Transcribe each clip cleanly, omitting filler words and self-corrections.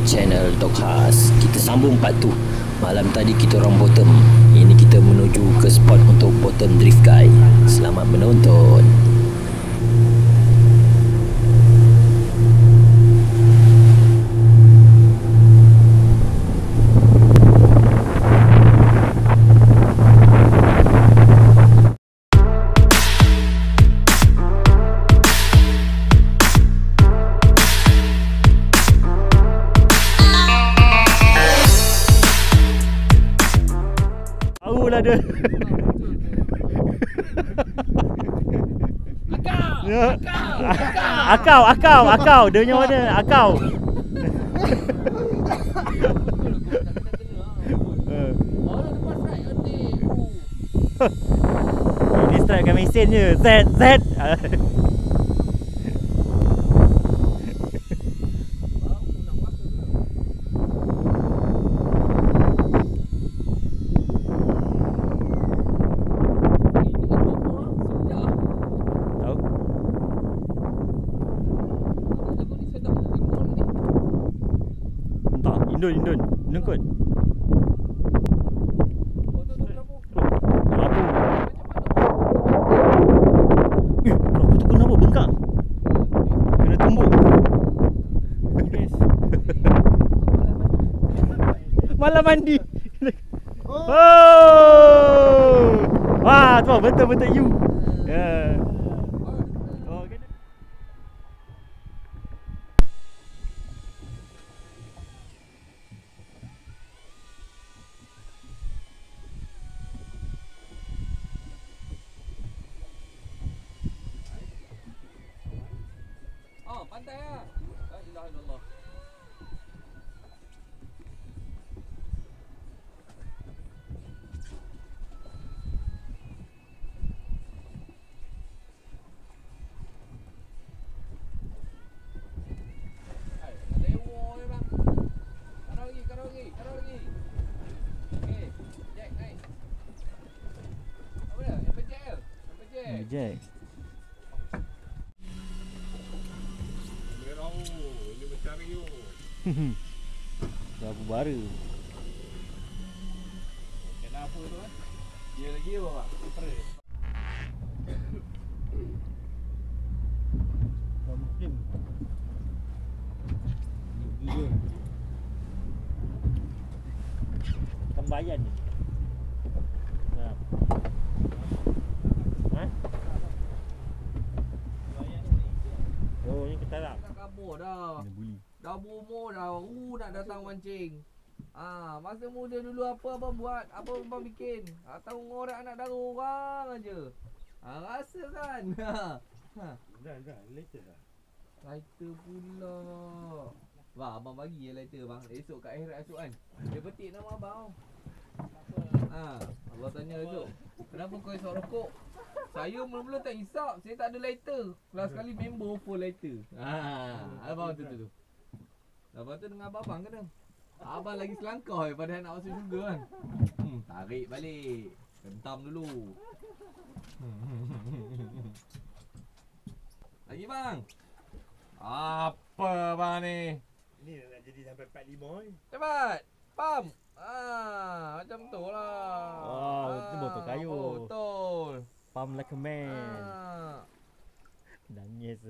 channel Dog Khas. Kita sambung part tu. Malam tadi kita orang bottom. Ini kita menuju ke spot untuk bottom drift guy. Selamat menonton. Ada akau dia punya mana akau. Ini strike kat mesin je. Z. Indun kot. Kenapa tu kenapa bengkak? Kena tumbuk. Malam mandi. Oh. Wah, tu betul-betul you. Ya. Pantai lah. La ilaha illallah. Hai, nak lewa ni bang. Karo lagi. Okey, Jack naik. Apa dia? Jack. Berapa bara? Kenapa tu eh? Dia lagi apa bang? Fresh. Mungkin. Tembayan ni. Ha. Oh, ni ketarap. Dah kabur dah. Dah berumur dah, nak datang mancing. Masa muda dulu apa abang buat? Apa abang bikin? Tahu ngorek anak dara orang aja. Rasa kan? Dah, later dah. Lighter pula. Bang, abang bagi je lighter bang. Esok kat akhirat esok kan. Dia petik nama abang. Abang tanya esok, kenapa kau isap rokok? Saya mula-mula tak isap, saya tak ada lighter. Last kali member full lighter. Abang tu. Lepas tu dengan abang kena. Abang lagi selangkah pada nak masuk syurga kan. Tarik balik. Hentam dulu. Lagi bang. Apa bang ni? Ini nak jadi sampai 45 ni. Cepat. Pam. Macam tu lah. Itu botol kayu. Betul. Pump like a man. Nangis.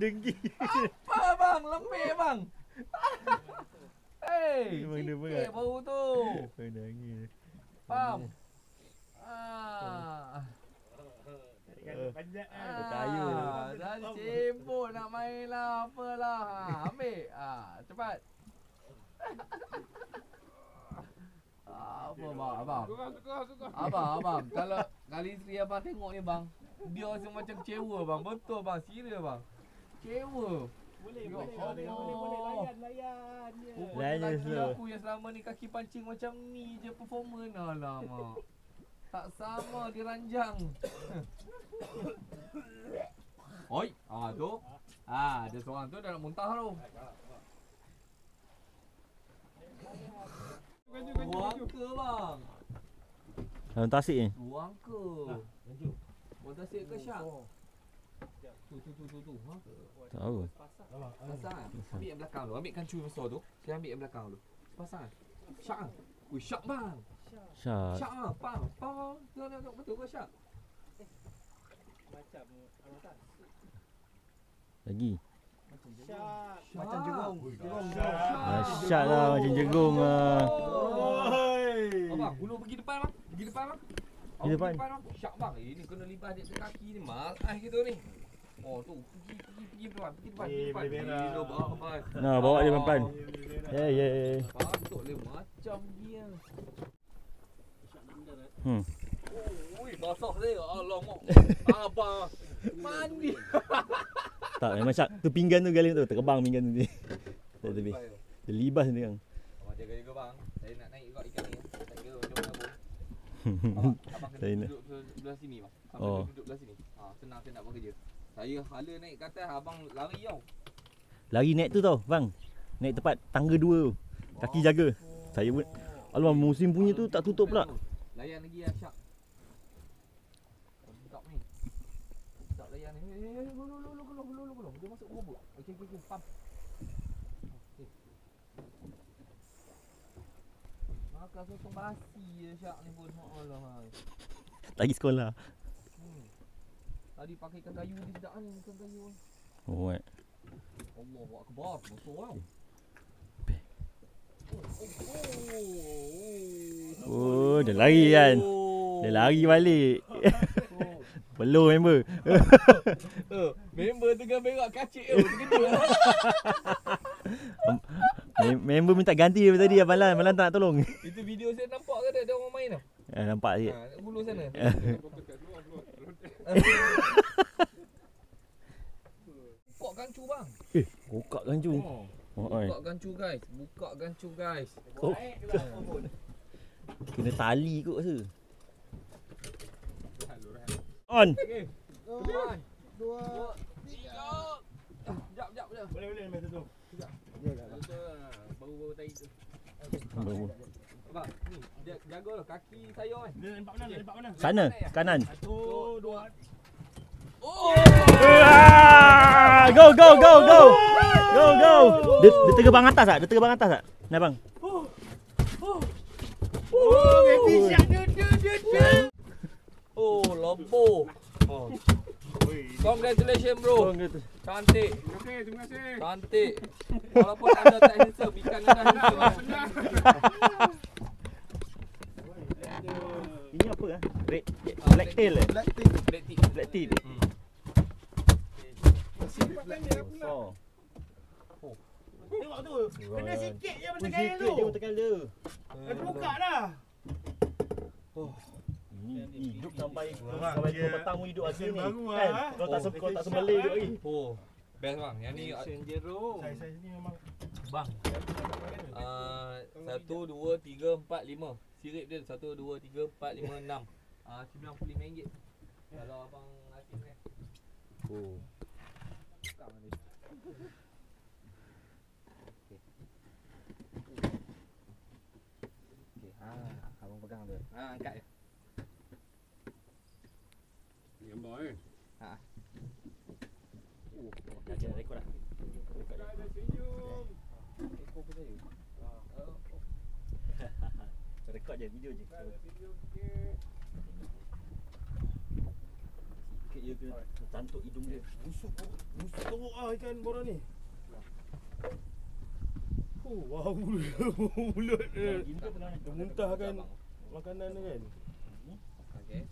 Dengki. Apa bang? Lembik bang. Sikit bau tu. Nangis. Pam. Panjat kayu. Dah sibuk nak main lah. Apalah. Ambil. Cepat. Apa bang? Abang. Abang. Kalau kali isteri abang tengok ni bang, dia rasa macam kecewa bang. Betul bang. Serius bang. Kecewa. Boleh layan je. Lelaki aku yang selama ni kaki pancing macam ni je performance. Alamak. Tak sama diranjang. Oi, tu. Ada seorang tu dah nak muntah tu. Buang ke bang? Dalam tasik ni? Buang ke? Buang tasik ke syak? Tu. Ha? Tahu. Pasang kan? Ambil yang belakang tu. Ambil kancu yang besar tu. Saya ambil yang belakang tu. Pasang kan? Syak kan? Wih, syak bang. Syak. Syak lah. Pang. Tengok. Betul ke syak? Macam arotan. Lagi. Macam jegong. Syak lah macam jegong ah. Abang, gulu pergi depan bang. Pergi depan bang. Pergi depan. Bang. Syak bang. Ini kena libas dia kaki ni. Malas kita ni. Oh tu. Pergi depan. Nah, bawa dia depan. Patut dia macam dia. Ui, basah dia. Alamak. Abang. Mandi. Tak, memang syak. Tu pinggan tu galing tu. Terbang pinggan tu. Tak tepi. Dia libas dia kan. Abang jaga bang. Saya nak naik juga ikan ni. Tak kira macam mana pun. Abang kena duduk belah sini bang. Abang duduk belah sini. Senang saya nak buat kerja. Saya hala naik ke atas, abang lari tau. Lari naik tu tau bang. Naik tepat tangga 2 tu. Kaki jaga. Saya pun alamak musim punya tu tak tutup pula. Layan lagi ya Syak. Tak ni. Tak layan ni. Gulung. Dia masuk robot. Okey. Pam. Makan sotong basi je Syak ni pun. Allah. Lagi sekolah. Tadi pakaikan kayu dia sedap ni, bukan kayu. Oh, Allahu akbar. Masuk tau. Oh, dia lari kan. Dia lari balik. Belum member. Member tengah berak kacik tu. Member minta ganti daripada tadi Abang Lan. Abang Lan tak nak tolong. Itu video saya nampak ke ada orang main tau? Nampak sikit. Hulu sana. Buka gancu bang. Kokak gancu. Buka gancu guys. Buka gancu guys. Kena tali kot rasa. On. Okey. 1, 2, 3. Jap. Boleh masa tu. Bau tai tu. Bau. Abang, ni jagalah kaki saya kan. Dia nampak mana? Sana, kanan. 1, 2. Oh! Go. Dia terbang atas tak? Nah bang. Baby shark dia. Oh, lobo. Congratulations bro. Cantik. Terima kasih. Cantik. Walaupun anda tak handsome, ikan anda handsome. Ini apa ah? Red black tail eh? Black tail. Oh. Tengok tu. Kena sikit je bertekan tu. Dah buka dah. Ini hidup sampai petang pun hidup lagi ni. Baru Kan? Kalau tak sembelih hidup lagi. Oh, best bang. Yang ni Saiz ni memang bang. 1, 2, 3, 4, 5. Sirip dia 1, 2, 3, 4, 5, 6. RM95. Kalau abang Atin kan. Oh. Buka ni. Okey, abang pegang dia. Angkat dia. gambar kan. Dah rekod dah. Ada senyum. Ekor pun saya. Rekod je video je. Ada senyum sikit. Sikit je kena cantuk hidung dia. Busuk teruk ikan boran ni. Wow, mulut dia. Dia muntahkan makanan dia kan. Okey,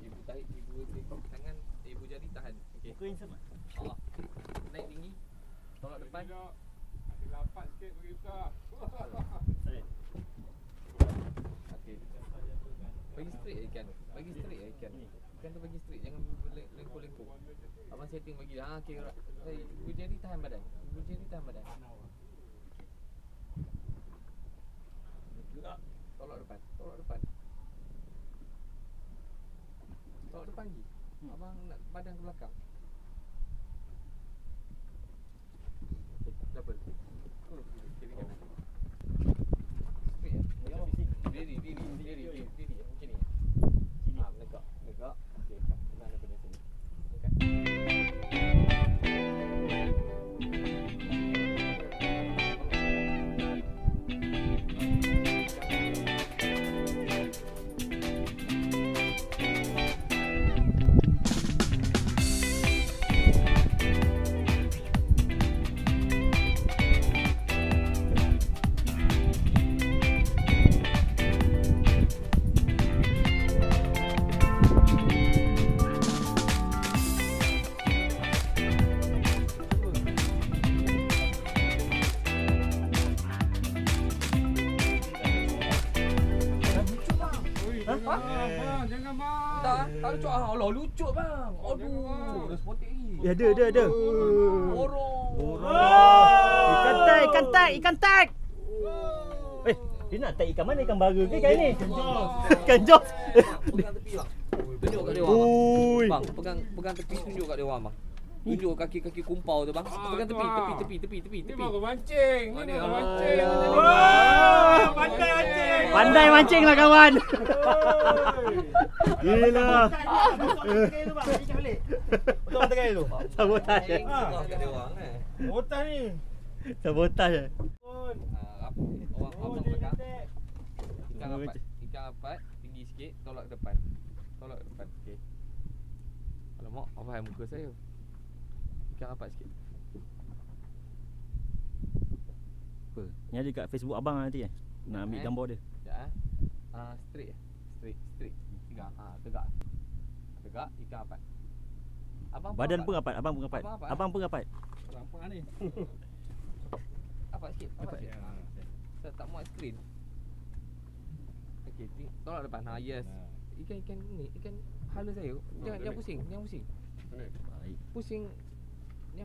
ibu tarik, ibu tangan, ibu jari tahan. Okey. Muka yang sama. Naik tinggi. Tolak depan. Ada lapat sikit bagi buka. Okey. Bagi straight ikan. Bagi straight ikan. Ikan tu bagi straight, jangan lengkung-lengkung. Abang setting bagi dah. Okey. Ibu jari tahan badan. Ibu jari tahan badan. Tolak depan. Tolak depan. Tolak depan lagi. Abang nak badan ke belakang. Okey, double. Kiri kanan. Straight ya. Diri. Macam ni. Menegak. Okey, senang daripada sini. Angkat. Tak lucu ah. Allah lucu bang. Aduh, dah spotik lagi. Ada. Borong. Ikan tag. Dia nak tag ikan mana? Ikan bara ke ikan ni? Ikan jos. Pegang tepi bang. Tunjuk kat dia orang. Ui. Bang, pegang tepi tunjuk kat dia orang bang. Tunjuk kaki-kaki kumpau tu bang. Pegang tepi. Kau mancing. Ni kau mancing. Pandai mancing. Pandai mancing lah kawan. Gila. Betul mata kali tu. Sabotaj. Kat dia orang eh. Sabotaj ni. Sabotaj. Orang pegang. Ikan apat tinggi sikit, tolak ke depan. Okey. Alamak, apa yang muka saya? Ikan rapat sikit. Apa? Ni ada kat Facebook abang nanti nak ambil gambar dia. Sekejap straight. Tegak ikan rapat. Badan pun rapat, abang pun rapat. Abang pun rapat. Apa ni? Rapat sikit. Saya tak muat skrin. Okey, tolak depan. Yes. Ikan ni, ikan hala saya. Jangan pusing. Baik. Pusing. Ni.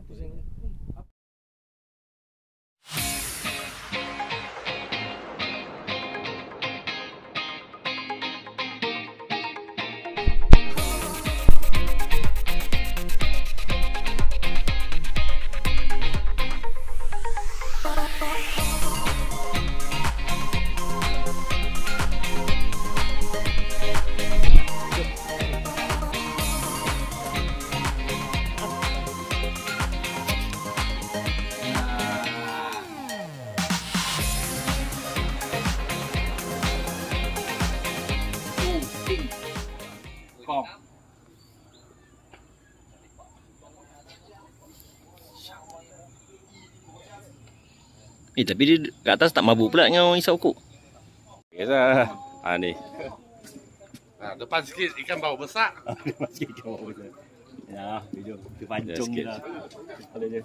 Tapi dia kat atas tak mabuk pula dengan orang isap okok. Biasa. Ni. Depan sikit ikan bau besar. Depan sikit ikan bau besar. Ya, jom. Kita pancung je lah. Ada je.